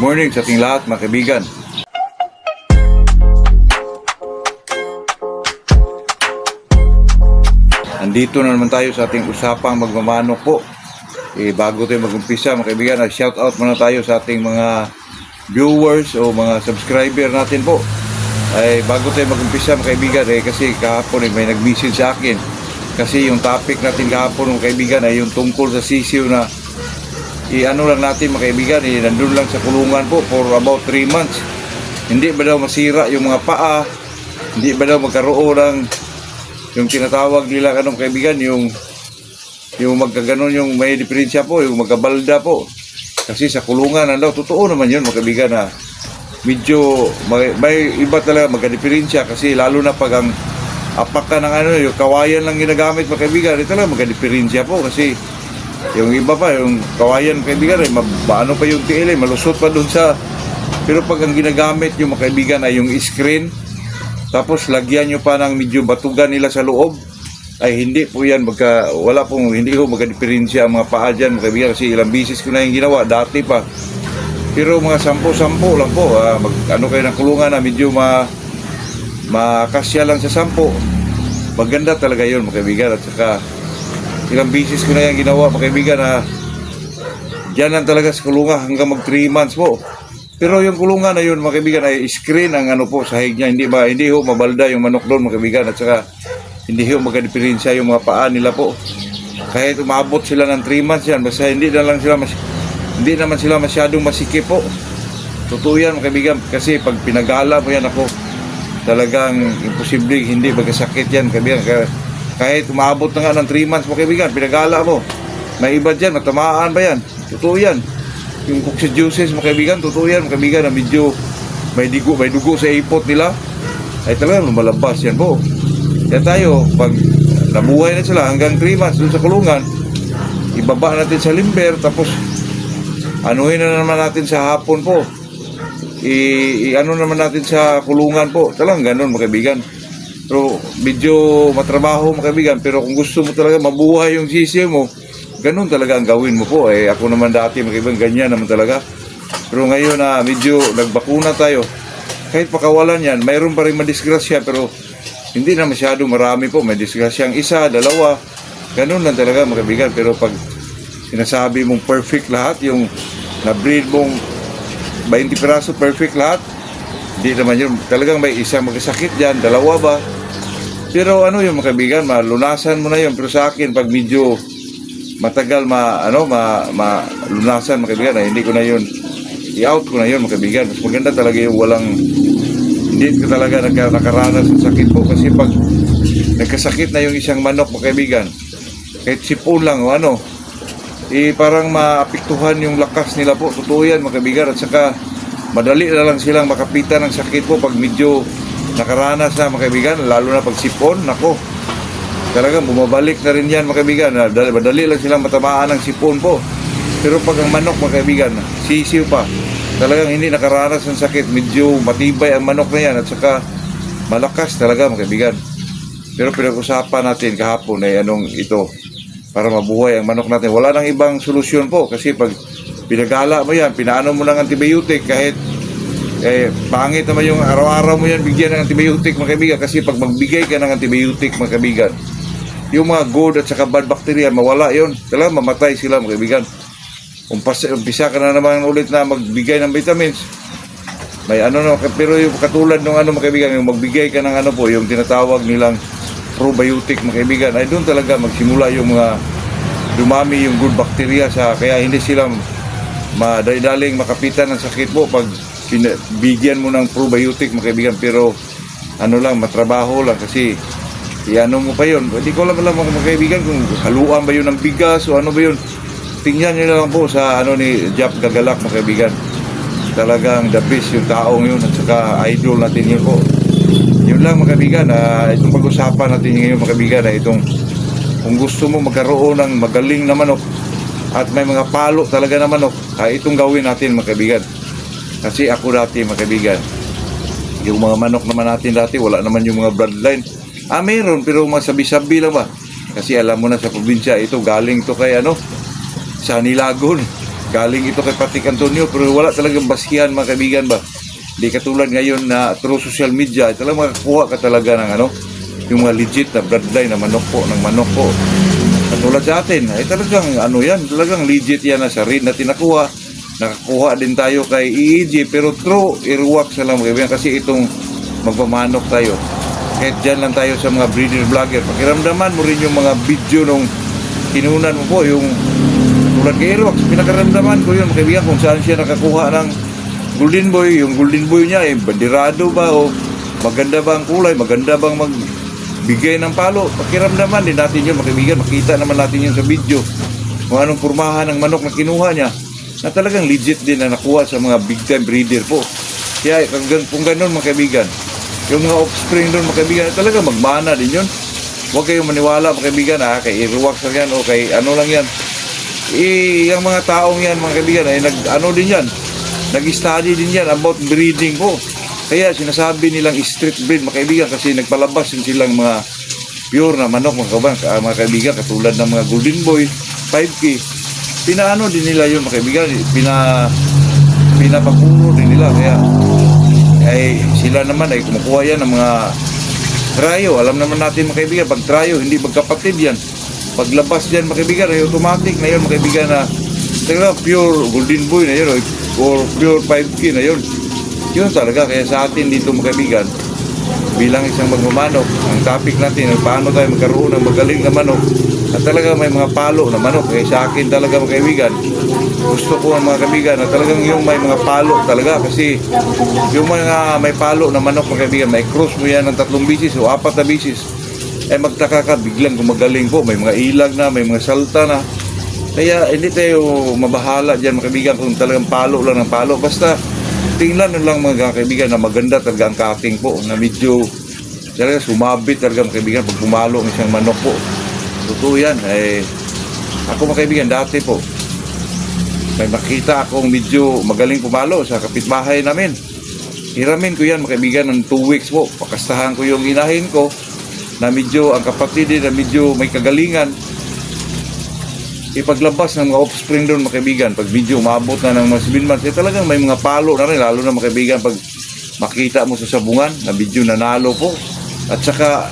morning sa ating lahat mga kaibigan. Andito na naman tayo sa ating usapang magmamanok po. Bago tayo mag-umpisa mga kaibigan, shout out muna tayo sa ating mga viewers o mga subscriber natin po. Bago tayo mag-umpisa mga kaibigan, kasi kahapon may nag-message sa akin. Kasi yung topic natin kahapon mga kaibigan ay yung tungkol sa sisiw na ano lang natin mga kaibigan, nandun lang sa kulungan po for about 3 months. Hindi ba daw masira yung mga paa? Hindi ba daw magkaroon ng yung tinatawag nila kanong kaibigan, yung magkaganon, yung may diferensya po, yung magkabalda po. Kasi sa kulungan daw, totoo naman yun mga kaibigan na medyo may iba talaga magka-diferensya, kasi lalo na pag ang apak ka ng yung kawayan lang ginagamit mga kaibigan, ito lang magka-diferensya po. Kasi yung iba pa, yung kawayan kaibigan maano pa yung tiil, malusot pa dun sa, pero pag ang ginagamit yung mga kaibigan ay yung screen, tapos lagyan nyo pa ng medyo batugan nila sa loob, ay hindi po yan hindi ko magka-diferensya ang mga paa dyan mga kaibigan, kasi ilang bisis ko na yung ginawa dati pa. Pero mga 10 lang po, ano kayo ng kulungan na medyo makasya lang sa 10, maganda talaga yun mga kaibigan. At saka ilang bisis ko na yung ginawa mga kaibigan na dyan lang talaga sa kulungan hanggang mag 3 months po. Pero yung kulungan na yun mga kaibigan ay screen ang po sahig niya, hindi ho mabalda yung manok doon mga kaibigan. At saka hindi ho magka-diferensya yung mga paa nila po. Kahit umabot sila ng 3 months yan, basta hindi naman sila masyadong masikip po. Totoo yan mga kaibigan, kasi pag pinagala mo yan talagang imposible hindi magkasakit yan kaibigan. Kahit umabot na nga ng 3 months mga kaibigan, pinagala mo, may iba dyan, matamaan ba yan? Totoo yan. Yung coccidiosis mga kaibigan, totoo yan mga kaibigan, na medyo may dugo sa ipot nila, ay talagang lumalabas yan po. Kaya tayo, pag nabuhay na sila hanggang 3 months doon sa kulungan, ibaba natin sa limber, tapos anuhin na naman natin sa hapon po, ano naman natin sa kulungan po. Talagang ganun mga kaibigan. Pero medyo matrabaho mga kaibigan, pero kung gusto mo talaga mabuhay yung sisiw mo, ganun talaga ang gawin mo po. Ako naman dati mga kaibigan, ganyan naman talaga. Pero ngayon na medyo nagbakuna tayo, kahit pakawalan yan, mayroon pa rin madisgrasya, pero hindi na masyado marami po. May disgrasyang 1, 2, ganun lang talaga mga kaibigan. Pero pag sinasabi mong perfect lahat, yung na-breed mong 20 piraso perfect lahat, hindi naman yun. Talagang may isang magkasakit dyan, 2 ba? Pero yung mga kaibigan, malunasan mo na yun. Pero sa akin, pag medyo matagal malunasan mga kaibigan, hindi ko na yun, i-out ko na yun mga kaibigan. Mas maganda talaga yung hindi ka talaga nakaranas ng sakit po. Kasi pag nagkasakit na yung isang manok mga kaibigan, kahit sipon lang o parang maapektuhan yung lakas nila po. Totoo yan mga kaibigan. At saka madali na lang silang makapitan ng sakit po pag medyo nakaranas na mga kaibigan, lalo na pag sipon, talagang bumabalik na rin yan mga kaibigan. Madali lang silang matamaan ng sipon po. Pero pag ang manok mga kaibigan, sisiw pa, talagang hindi nakaranas ng sakit, medyo matibay ang manok na yan, at saka malakas talaga mga kaibigan. Pero pinag-usapan natin kahapon ay ito para mabuhay ang manok natin. Wala nang ibang solusyon po, kasi pag pinagala mo yan, pinaano mo ng antibiotic, kahit pangit naman yung araw-araw mo yan bigyan ng antibiotic mga kaibigan. Kasi pag magbigay ka ng antibiotic mga kaibigan, yung mga good at saka bad bacteria mawala yun, talagang mamatay sila mga kaibigan. Umpisa ka na naman ulit na magbigay ng vitamins, may pero yung katulad ng mga kaibigan, yung magbigay ka ng po, yung tinatawag nilang probiotic mga kaibigan, ay doon talaga magsimula yung mga dumami yung good bacteria kaya hindi sila madali-daling makapitan ng sakit po pag bigyan mo ng probiotic mga kaibigan. Pero matrabaho lang, kasi mo pa yun. Hindi ko alam mga kaibigan kung haluan ba yun ng bigas o ano ba yun. Tingnan nyo lang po sa ni Jap Gagalak mga kaibigan. Talagang the best yung taong yun, at saka idol natin yun po. Yun lang mga kaibigan, itong pag-usapan natin ngayon mga kaibigan, kung gusto mo magkaroon ng magaling na manok at may mga palo talaga na manok, itong gawin natin mga kaibigan. Kasi ako dati mga kaibigan, yung mga manok naman natin dati, wala naman yung mga bloodline. Meron, pero mga sabi-sabi lang ba. Kasi alam mo na sa probinsya, ito galing to kay sa Nilagon. galing ito kay Patik Antonio, pero wala talagang basihan mga kaibigan ba. Di katulad ngayon na through social media, talagang makakuha ka talaga ng yung mga legit na bloodline na manok po, ng manok po. Katulad sa atin, ay talagang yan, talagang legit yan na sa rin na tinakuha. Nakakuha din tayo kay EEG, pero true earwax na lang mga kaibigan, kasi itong magpamanok tayo. Kahit dyan lang tayo sa mga breeder vlogger, pakiramdaman mo rin yung mga video nung kinunan mo po, yung tulad kay earwax, pinakaramdaman ko yun mga kaibigan kung saan siya nakakuha ng golden boy. Yung golden boy niya, bandirado ba o maganda ba ang kulay, maganda bang magbigay ng palo, pakiramdaman din natin yun mga kaibigan. Makita naman natin yun sa video kung anong kurmahan ng manok na kinuha niya, na talagang legit din na nakuha sa mga big time breeder po. Kaya kung ganun mga kaibigan, yung mga offspring doon mga kaibigan, talaga magmana din yun. Huwag kayong maniwala mga kaibigan, kay earwax lang yan o kay ano lang yan. Yung mga taong yan mga kaibigan ay din yan, nag-study din yan about breeding po. Kaya sinasabi nilang street breed mga kaibigan, kasi nagpalabas din silang mga pure na manok mga kaibigan, katulad ng mga golden boy 5K. Pinaano din nila yun mga kaibigan, pinapapuro din nila. Kaya ay sila naman ay kumukuha yan ng mga tryo. Alam naman natin mga kaibigan, pag tryo hindi magkapatid yan. Paglabas dyan mga kaibigan ay automatic na yun mga kaibigan, na talaga pure golden boy na yun or pure 5K na yun. Yun talaga. Kaya sa atin dito mga kaibigan, bilang isang magmamanok, ang topic natin ay paano tayo magkaroon ng magaling na manok at talaga may mga palo na manok. Kaya sa akin talaga mga kaibigan, gusto ko ang mga kaibigan na talagang yung may mga palo talaga, kasi yung mga may palo na manok mga kaibigan, may cross mo yan ng 3 bisis o 4 na bisis, ay magtaka ka biglang gumagaling po. May mga ilag na, may mga salta na. Kaya hindi tayo mabahala dyan mga kaibigan kung talagang palo lang ng palo. Basta tingnan nyo lang mga kaibigan na maganda talaga ang cutting po, na medyo talaga sumabit talaga mga kaibigan pag pumalo ng isang manok po. Totoo yan. Ako mga kaibigan, dati po may makita akong medyo magaling pumalo sa kapitbahay namin. Hiramin ko yan mga kaibigan ng 2 weeks po. Pakastahan ko yung inahin ko na medyo ang kapatid din na medyo may kagalingan. Ipaglabas ng mga offspring doon mga kaibigan, pag medyo umabot na ng mga 7 months, talagang may mga palo na rin. Lalo na mga kaibigan pag makita mo sa sabungan na medyo nanalo po, at saka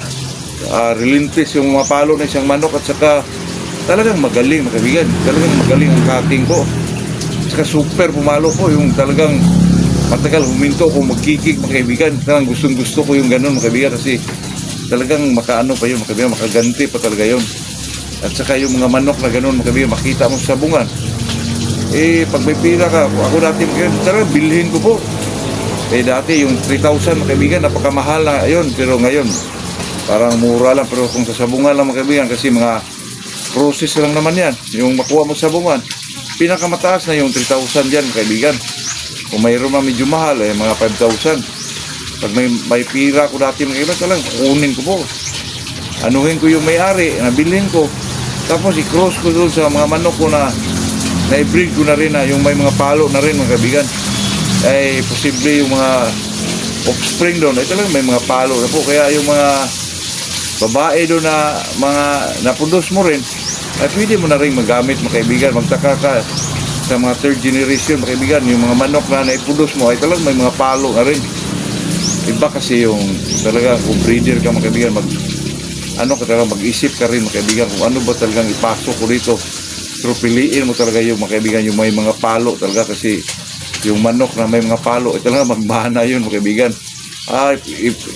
relentless yung mga palo na isang manok, at saka talagang magaling mga kaibigan, talagang magaling ang cutting po, at saka super pumalo po. Yung talagang matagal huminto kung magkikik mga kaibigan. Talagang gustong gusto ko yung ganun mga kaibigan, kasi talagang makaano pa yun mga kaibigan, makaganti pa talaga yun. At saka yung mga manok na gano'n mga kaibigan, makita mo sa sabungan, pag may pira ka, ako dati mga kaibigan, talagang bilhin ko po. Dati yung 3,000 mga kaibigan, napakamahal na yun, pero ngayon parang mura lang. Pero kung sa sabungan lang mga kaibigan, kasi mga process lang naman yan, yung makuha mo sa sabungan, pinakamataas na yung 3,000 dyan mga kaibigan. Kung mayroon na medyo mahal, mga 5,000. Pag may pira ko dati mga kaibigan, talagang kunin ko po, anuhin ko yung may-ari, nabilhin ko, tapos i-cross ko doon sa mga manok ko na i-breed ko na rin, na yung may mga palo na rin mga kaibigan. Ay posible yung mga offspring doon ay talagang may mga palo na po. Kaya yung mga babae doon na mga naproduce mo rin, ay pwede mo na rin magamit mga kaibigan. Magtaka ka sa mga 3rd generation mga kaibigan, yung mga manok na na-produce mo ay talagang may mga palo na rin. Iba kasi yung talaga kung breeder ka mga kaibigan, mag-isip ka rin mga kaibigan kung ano ba talagang ipasok ko dito. Pero piliin mo talaga yung mga kaibigan, yung may mga palo talaga, kasi yung manok na may mga palo ay talaga magmana yun mga kaibigan.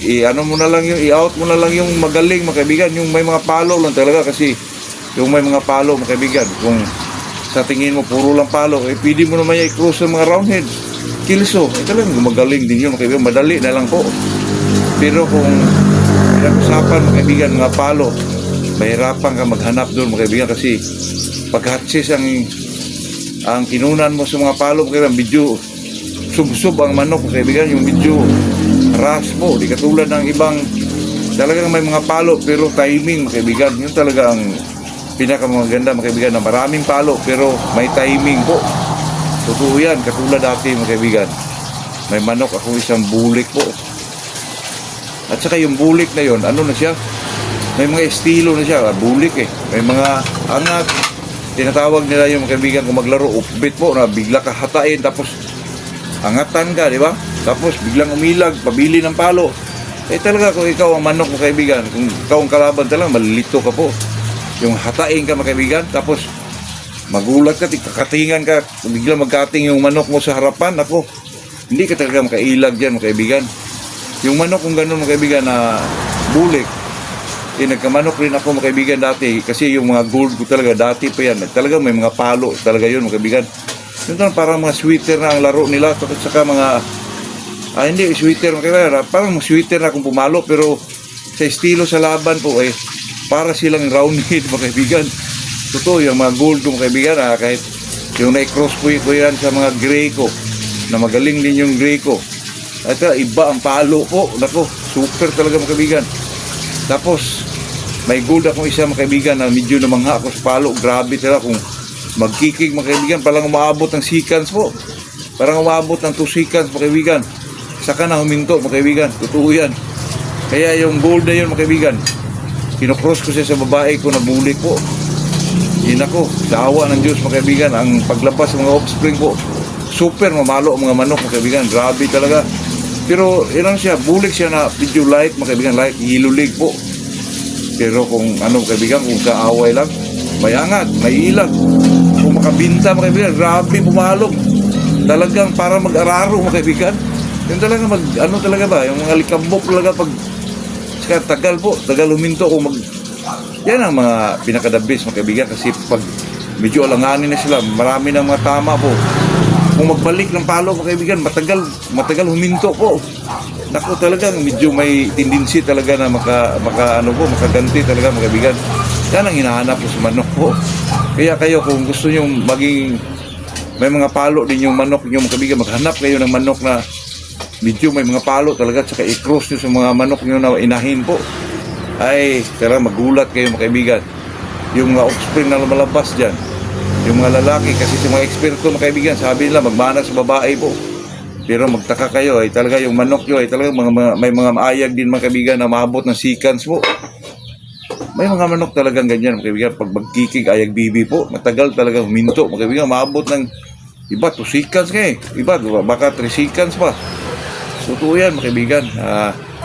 I-out mo na lang yung magaling mga kaibigan, yung may mga palo lang talaga, kasi yung may mga palo mga kaibigan, kung sa tingin mo puro lang palo, pwede mo naman i-cross ng mga roundhead, kilso, talagang magaling din yun mga kaibigan, madali na lang po. Pero kung pinag-usapan mga kaibigan, mga palo, mahirapan ka maghanap doon mga kaibigan, kasi pag hatches ang kinunan mo sa mga palo mga kaibigan, medyo sub-sub ang manok mga kaibigan, yung medyo ras po, di katulad ng ibang talagang may mga palo pero timing mga kaibigan. Yun talaga ang pinakamaganda mga kaibigan, na maraming palo pero may timing po. Totoo yan, katulad dati mga kaibigan, may manok ako isang bulik po. At saka yung bulik na yon, ano na siya? May mga estilo na siya, bulik may mga angat, tinatawag nila yung mga kaibigan kung maglaro, upbit po, na bigla ka hatain, tapos angatan ka, di ba? Tapos biglang umilag, pabili ng palo. Eh talaga kung ikaw ang manok mga kaibigan, kung ikaw ang kalaban talaga, malilito ka po. Yung hatain ka mga kaibigan, tapos magulat ka, kakatingan ka, biglang magkating yung manok mo sa harapan, ako, hindi ka talaga makailag dyan mga kaibigan. Yung manok kung gano'n mga kaibigan na bulik, nagkamanok rin ako mga kaibigan dati kasi yung mga gold ko talaga dati pa yan, talaga may mga palo talaga yun mga kaibigan. Yun talaga parang mga sweater na ang laro nila, saka mga hindi sweater mga kaibigan, parang sweater na kung pumalo, pero sa estilo sa laban po para silang roundhead mga kaibigan. Totoo yung mga gold ko mga kaibigan, kahit yung na-cross ko yan sa mga gray ko na magaling din yung gray ko, at iba ang palo po, nako super talaga mga kaibigan. Tapos may gold akong isa mga kaibigan na medyo namangha ako sa palo, grabe talaga, kung magkikig mga kaibigan, parang umaabot ng seconds po, parang umaabot ng 2 seconds mga kaibigan, saka na huminto mga kaibigan, totoo yan. Kaya yung gold na yun mga kaibigan, kinocross ko siya sa babae ko na bulik po. Yun ako, sa awa ng Diyos mga kaibigan, ang paglabas ng mga offspring po, super mamalo ang mga manok mga kaibigan, grabe talaga. Pero ilan siya, bulik siya na medyo light mga kaibigan, light yellow leg po. Pero kung ano mga kaibigan, kung kaaway lang, may angat, may ilag. Kung makabinta mga kaibigan, grabe pumalog. Talagang para mag-araro mga kaibigan. Yung talaga ano talaga ba, yung mga likambok talaga pag tagal po, tagal huminto kung yan ang mga pinakadabis mga kaibigan, kasi pag medyo alanganin na sila, marami ng mga tama po. Kung magbalik ng palo mga kaibigan, matagal huminto po. Naku, talagang medyo may tendency talaga na makaganti talaga mga kaibigan. Yan ang hinahanap ko sa manok po. Kaya kayo kung gusto nyo maging may mga palo din yung manok nyo mga kaibigan, maghanap kayo ng manok na medyo may mga palo talaga, saka i-cross nyo sa mga manok nyo na inahin po. Ay, talagang magulat kayo mga kaibigan. Yung mga offspring na lumalabas dyan, yung mga lalaki, kasi sa mga eksperto mga kaibigan, sabi nila magmana sa babae po. Pero magtaka kayo, ay talaga yung manok nyo ay talaga may mga maayag din mga kaibigan na maabot ng seconds po. May mga manok talagang ganyan mga kaibigan, pag magkikig ayag bibi po, matagal talaga huminto mga kaibigan, maabot ng iba 2 seconds nga iba baka 3 seconds pa. Totoo yan mga kaibigan.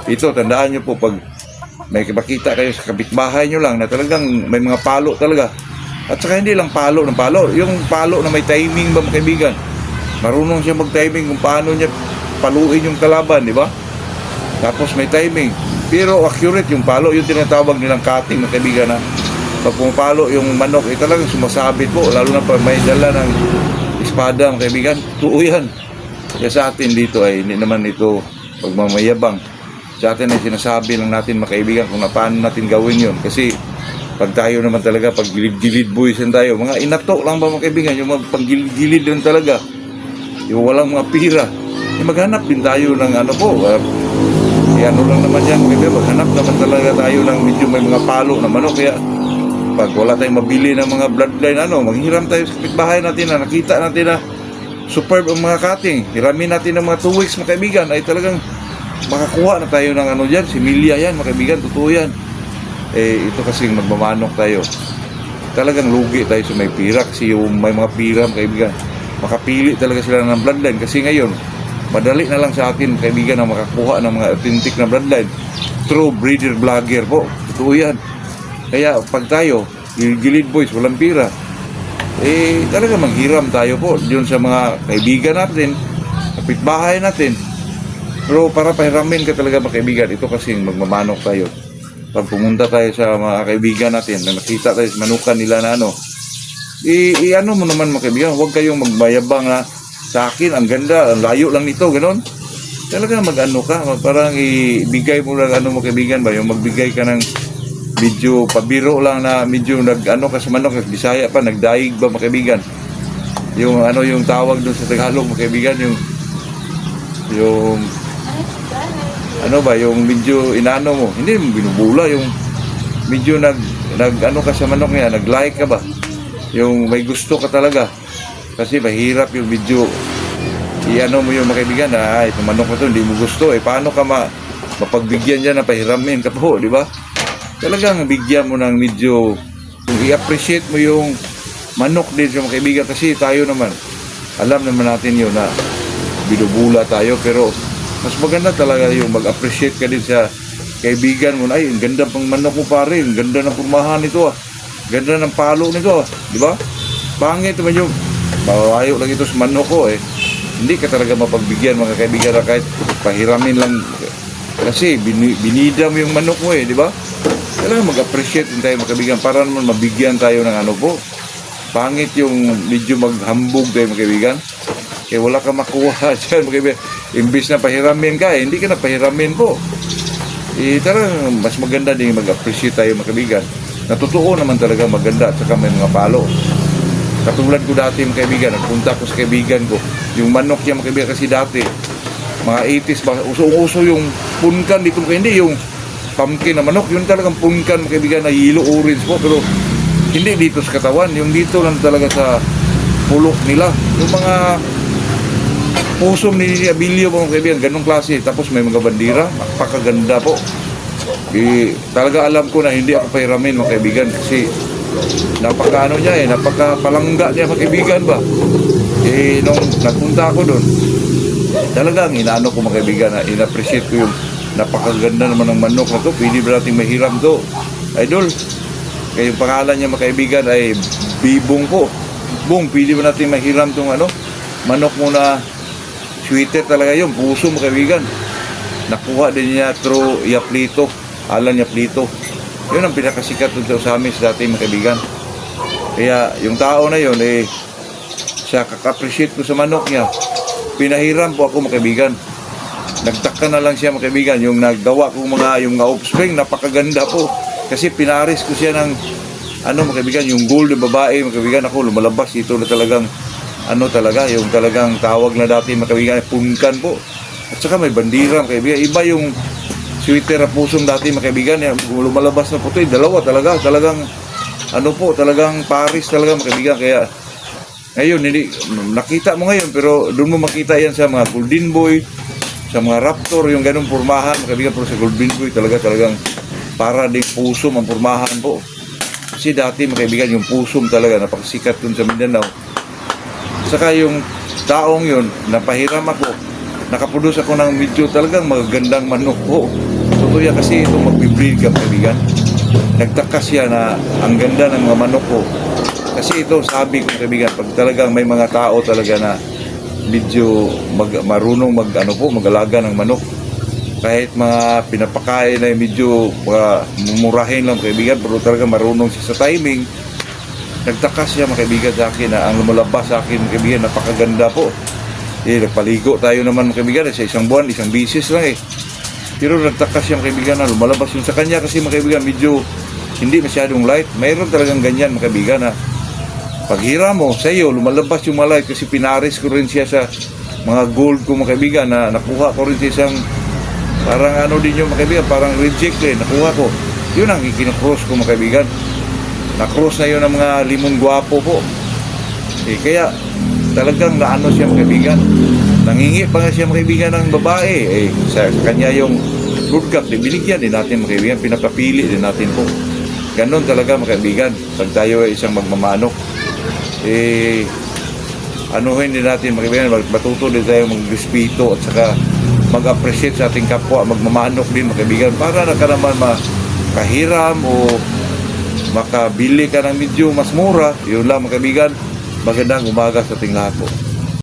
Ito tandaan nyo po, pag may makita kayo sa kapitbahay nyo lang na talagang may mga palo talaga. At saka hindi lang palo ng palo, yung palo na may timing ba mga kaibigan. Marunong siya mag-timing kung paano niya paluin yung kalaban, di ba? Tapos may timing. Pero accurate yung palo, yung tinatawag nilang cutting mga kaibigan, na pag pumapalo yung manok, talagang sumasabit po, lalo na pag may dala ng espada mga kaibigan. Tuo yan. Kaya sa atin dito ay hindi naman ito pagmamayabang. Sa atin ay sinasabi lang natin mga kaibigan kung paano natin gawin yun. Kasi pag tayo naman talaga, pag gilid-gilid boysen tayo, mga inato lang ba mga kaibigan, yung pag-gilid lang talaga, yung walang mga pira, maghanap din tayo ng ano po, ano lang naman yan, maghanap naman talaga tayo ng medyo may mga palo na manok. Kaya pag wala tayong mabili ng mga bloodline, maghiram tayo sa kapitbahay natin na nakita natin na superb ang mga cutting, hiramin natin ng mga 2 weeks mga kaibigan, ay talagang makakuha na tayo ng dyan, similya yan mga kaibigan, totoo yan. Ito kasing magmamanok tayo, talagang lugi tayo sa may pira, kasi yung may mga pira mga kaibigan, makapili talaga sila ng bloodline. Kasi ngayon madali na lang sa atin kaibigan na makakuha ng mga authentic na bloodline through breeder vlogger po, totoo yan. Kaya pag tayo gilid boys, walang pira, talaga manghiram tayo po yun sa mga kaibigan natin, kapitbahay natin. Pero para pahiramin ka talaga mga kaibigan, ito kasing magmamanok tayo. Pag pumunta tayo sa mga kaibigan natin na nakita tayo sa manukan nila na ano mo naman mga kaibigan, huwag kayong magbayabang na sa akin, ang ganda, ang layo lang nito, gano'n. Talaga mag-ano ka, parang ibigay mo lang mga kaibigan ba, yung magbigay ka ng medyo pabiro lang na medyo nag-ano ka sa manok, Bisaya pa, nagdaig ba mga kaibigan. Yung yung tawag doon sa Tagalog mga kaibigan, yung yung medyo inano mo, hindi mo binubula, yung medyo nag-ano ka sa manok niya, nag-like ka ba, yung may gusto ka talaga. Kasi mahirap yung medyo mo yung mga kaibigan na ito manok mo to, hindi mo gusto, paano ka mapagbigyan dyan na pahiramin ka po, di ba? Talagang bigyan mo ng medyo, i-appreciate mo yung manok din siya mga kaibigan, kasi tayo naman, alam naman natin yun na binubula tayo, pero mas maganda talaga yung mag-appreciate ka din sa kaibigan mo na, ay, ang ganda pang manok mo pare, ang ganda ng purmahan nito ganda ng palo nito di ba? Pangit naman yung mawayo lang ito sa manok ko hindi ka talaga mapagbigyan mga kaibigan na kahit pahiramin lang, kasi binida mo yung manok mo di ba? Kailangan mag-appreciate din tayo mga kaibigan para naman mabigyan tayo ng ano po. Pangit yung medyo maghambog tayo mga kaibigan, kaya wala ka makuha dyan mga kaibigan. Imbis na pahiramin ka hindi ka na pahiramin po. Talagang mas maganda din mag-appreciate tayo mga kaibigan. Natotoo naman talaga maganda at saka may mga palo. Katulad ko dati mga kaibigan, nagpunta ko sa kaibigan ko, yung manok niya mga kaibigan, kasi dati mga 80s ba, uso-uso yung punkan dito mga, hindi yung pumpkin na manok, yun talagang punkan mga kaibigan na yellow orange po, pero hindi dito sa katawan, yung dito lang talaga sa pulok nila, yung mga pusom ni Abilio mga kaibigan, ganong klase, tapos may mga bandira, napakaganda po. Talaga alam ko na hindi ako pahiramin mga kaibigan, kasi napaka niya napaka-palangga niya mga kaibigan ba. Nung nagpunta ako doon, talagang inaano ko mga kaibigan na in-appreciate ko yung napakaganda naman ng manok na to, pwede ba natin mahiram to idol, kaya yung pangalan niya mga kaibigan ay Bibong po. Bong, pwede ba natin mahiram tong manok mo na sweeter talaga yung puso mga kaibigan. Nakuha din niya through Yaplito, Alan Yaplito. Yun ang pinakasikat doon sa amin sa dati mga kaibigan. Kaya yung tao na yun siya kaka-appreciate ko sa manok niya. Pinahiram po ako mga kaibigan. Nagtaka na lang siya mga kaibigan, yung naggawa kong yung offspring, napakaganda po. Kasi pinaris ko siya ng mga kaibigan, yung gold na babae mga kaibigan. Ako lumalabas ito na talagang talaga, yung talagang tawag na dati mga kaibigan, punkan po. At saka may bandira mga kaibigan. Iba yung sweater na pusong dati mga kaibigan, lumalabas na puti, dalawa talagang talagang Paris talaga mga kaibigan. Kaya ngayon hindi nakita mo ngayon, pero doon mo makita yan sa mga Golden Boy, sa mga Raptor, yung ganung pormahan mga kaibigan. Pero sa Golden Boy talagang para ding pusom ang pormahan po. Kasi dati mga kaibigan, yung pusom talaga napakasikat dun sa Mindanao. Saka yung taong yun, napahiram ako, nakaproduce ako ng medyo talagang magagandang manok po. Totoo yan, kasi itong magbibreed ka mga kaibigan. Nagtaka siya na ang ganda ng mga manok ko. Kasi ito, sabi ko kaibigan, pag talagang may mga tao talaga na medyo marunong mag-alaga ng manok, kahit mga pinapakain na medyo mumurahin lang kaibigan, pero talaga marunong siya sa timing. Nagtaka siya mga kaibigan sa akin na ang lumalabas sa akin mga kaibigan, napakaganda po. Nagpaligo tayo naman mga kaibigan sa isang buwan, isang bisis lang Pero nagtaka siya mga kaibigan na lumalabas yung sa kanya, kasi mga kaibigan medyo hindi masyadong light. Mayroon talagang ganyan mga kaibigan na paghira mo sa iyo, lumalabas yung mga light, kasi pinaris ko rin siya sa mga gold ko mga kaibigan, na nakuha ko rin sa isang parang din yung mga kaibigan, parang reject nakuha ko. Yun ang ikinocross ko mga kaibigan. Na-cross na yun ng mga limon guwapo po. Kaya talagang naano siya mga kaibigan. Nangingi pa nga siya mga kaibigan ng babae. Sa kanya yung fruit cup, binigyan din natin mga kaibigan, pinapapili din natin po. Ganon talaga mga kaibigan. Pag tayo ay isang magmamanok, anuhin din natin mga kaibigan, matuto din tayo mag-respeto at saka mag-appreciate sa ating kapwa, magmamanok din mga kaibigan, para na ka naman makahiram o makabili ka ng medyo mas mura. Yun lang mga kaibigan. Magandang umaga sa ating lahat po.